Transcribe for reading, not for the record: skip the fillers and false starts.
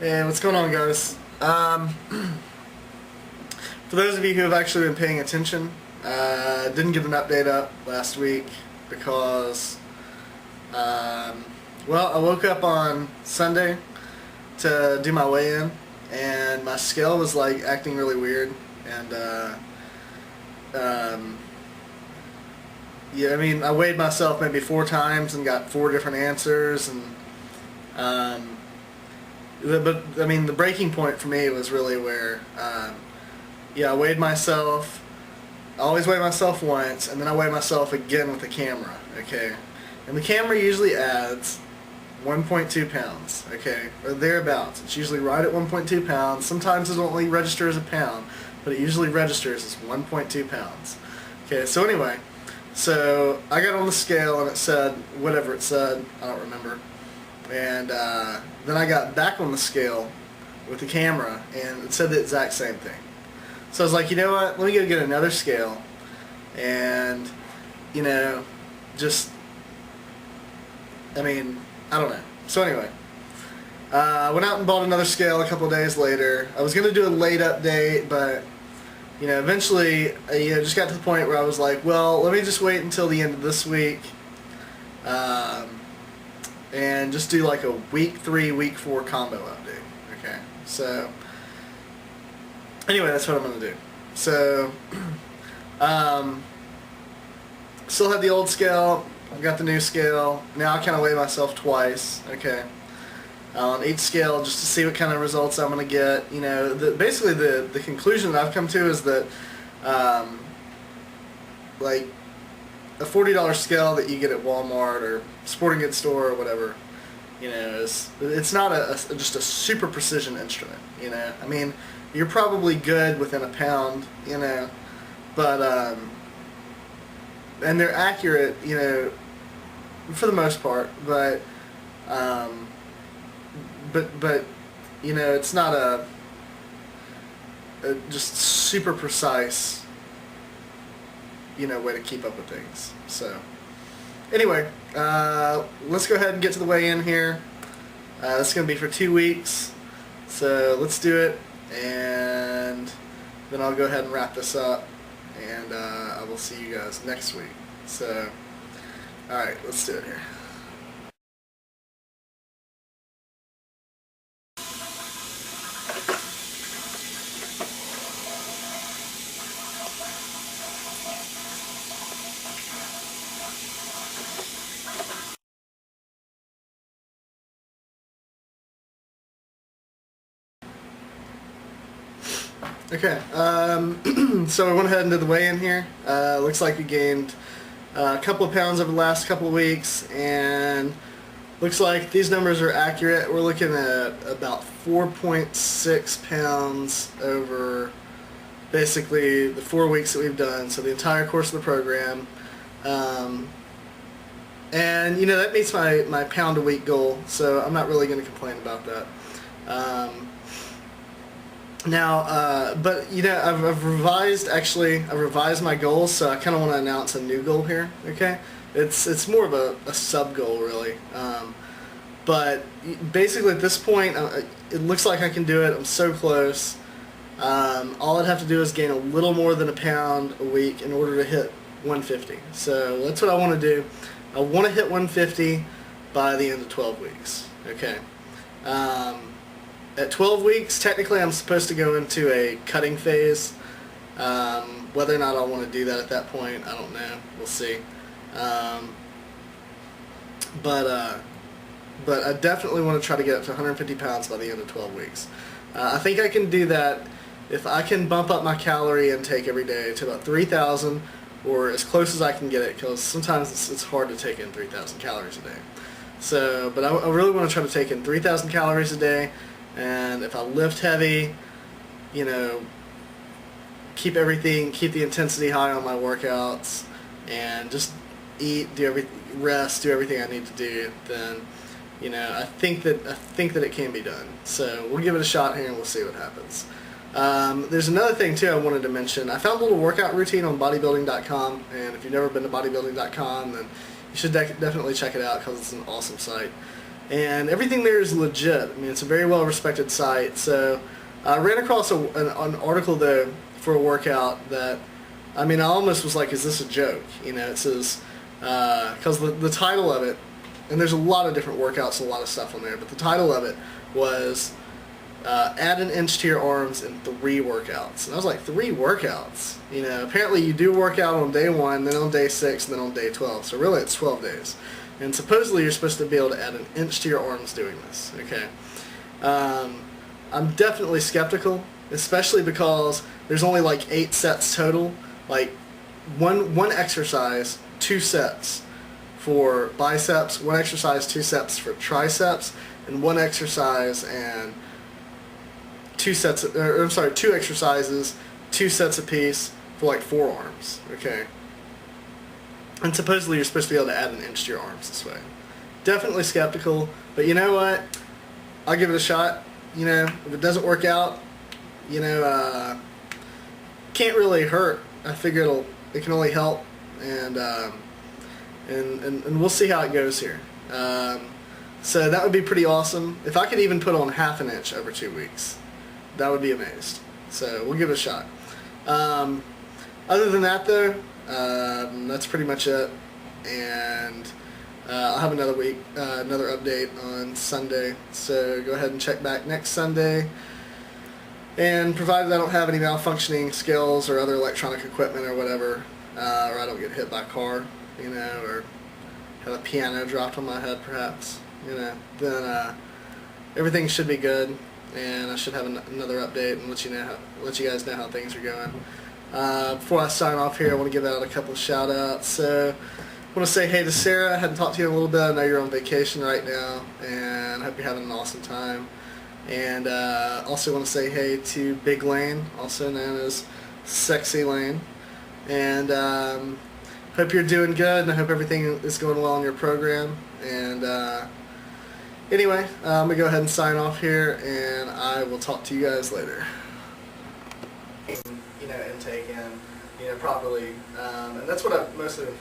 Hey, what's going on, guys? For those of you who have actually been paying attention, didn't get an update up last week because, well, I woke up on Sunday to do my weigh-in, and my scale was like acting really weird, and yeah, I mean, I weighed myself maybe 4 times and got 4 different answers, and but I mean, the breaking point for me was really where, yeah, I weighed myself. I always weigh myself once, and then I weigh myself again with the camera. Okay, and the camera usually adds 1.2 pounds. Okay, or thereabouts. It's usually right at 1.2 pounds. Sometimes it only registers a pound, but it usually registers as 1.2 pounds. Okay, so anyway, so I got on the scale and it said whatever it said. I don't remember. And then I got back on the scale with the camera, and it said the exact same thing. So I was like, you know what? Let me go get another scale, and just, I mean, I don't know. So anyway, I went out and bought another scale a couple of days later. I was gonna do a late update, but eventually, just got to the point where I was like, well, let me just wait until the end of this week. And just do like a week 3, week 4 combo update. Okay, so anyway, that's what I'm gonna do. So, still have the old scale. I've got the new scale. Now I kind of weigh myself twice. Okay, on each scale just to see what kind of results I'm gonna get. Basically the conclusion that I've come to is that, like, a $40 scale that you get at Walmart or sporting goods store or whatever, it's not just a super precision instrument. I mean, you're probably good within a pound, but and they're accurate, for the most part, but it's not a just super precise way to keep up with things. So anyway, let's go ahead and get to the weigh-in here. This is going to be for 2 weeks, so let's do it, and then I'll go ahead and wrap this up, and I will see you guys next week. So alright, let's do it here. Okay, so I went ahead and did the weigh-in here. Looks like we gained a couple of pounds over the last couple of weeks, and looks like these numbers are accurate. We're looking at about 4.6 pounds over basically the 4 weeks that we've done, so the entire course of the program. And that meets my pound a week goal, so I'm not really going to complain about that. Now, but I've revised my goals, so I kind of want to announce a new goal here. Okay, it's more of a sub goal really, but basically at this point, it looks like I can do it. I'm so close. All I'd have to do is gain a little more than a pound a week in order to hit 150. So that's what I want to do. I want to hit 150 by the end of 12 weeks. Okay. At 12 weeks, technically I'm supposed to go into a cutting phase. Whether or not I want to do that at that point, I don't know. We'll see. But I definitely want to try to get up to 150 pounds by the end of 12 weeks. I think I can do that if I can bump up my calorie intake every day to about 3,000, or as close as I can get it, because sometimes it's hard to take in 3,000 calories a day. So, but I really want to try to take in 3,000 calories a day. And if I lift heavy, keep the intensity high on my workouts, and just eat, rest, do everything I need to do, then, I think that it can be done. So we'll give it a shot here and we'll see what happens. There's another thing too I wanted to mention. I found a little workout routine on bodybuilding.com, and if you've never been to bodybuilding.com, then you should definitely check it out because it's an awesome site. and everything there is legit. I mean, it's a very well respected site. So I ran across an article though for a workout that, I mean, I almost was like, is this a joke? You know, it says, because the title of it, and there's a lot of different workouts, a lot of stuff on there, but the title of it was add an inch to your arms in 3 workouts. And I was like, 3 workouts? You know, apparently you do work out on day 1, then on day 6, and then on day 12. So really it's 12 days. And supposedly you're supposed to be able to add an inch to your arms doing this, okay? I'm definitely skeptical, especially because there's only like 8 sets total. Like one exercise, 2 sets for biceps, 1 exercise, 2 sets for triceps, and 1 exercise and 2 sets, or I'm sorry, 2 exercises, 2 sets apiece for like forearms, okay? And supposedly you're supposed to be able to add an inch to your arms this way. Definitely skeptical, but you know what? I'll give it a shot. You know, if it doesn't work out, you know, can't really hurt. I figure it can only help, and we'll see how it goes here. So that would be pretty awesome. If I could even put on ½ an inch over 2 weeks, that would be amazed. So we'll give it a shot. Other than that though, that's pretty much it. And I'll have another update on Sunday. So go ahead and check back next Sunday. And provided I don't have any malfunctioning scales or other electronic equipment or whatever, or I don't get hit by a car, you know, or have a piano dropped on my head perhaps, you know, then everything should be good, and I should have another update and let you guys know how things are going. Before I sign off here, I want to give out a couple of shout outs. So I want to say hey to Sarah. I hadn't talked to you in a little bit. I know you're on vacation right now, and I hope you're having an awesome time. And also want to say hey to Big Lane, also known as Sexy Lane. And hope you're doing good, and I hope everything is going well in your program. And anyway, I'm going to go ahead and sign off here, and I will talk to you guys later. You know, intake in, you know, properly. And that's what I've mostly been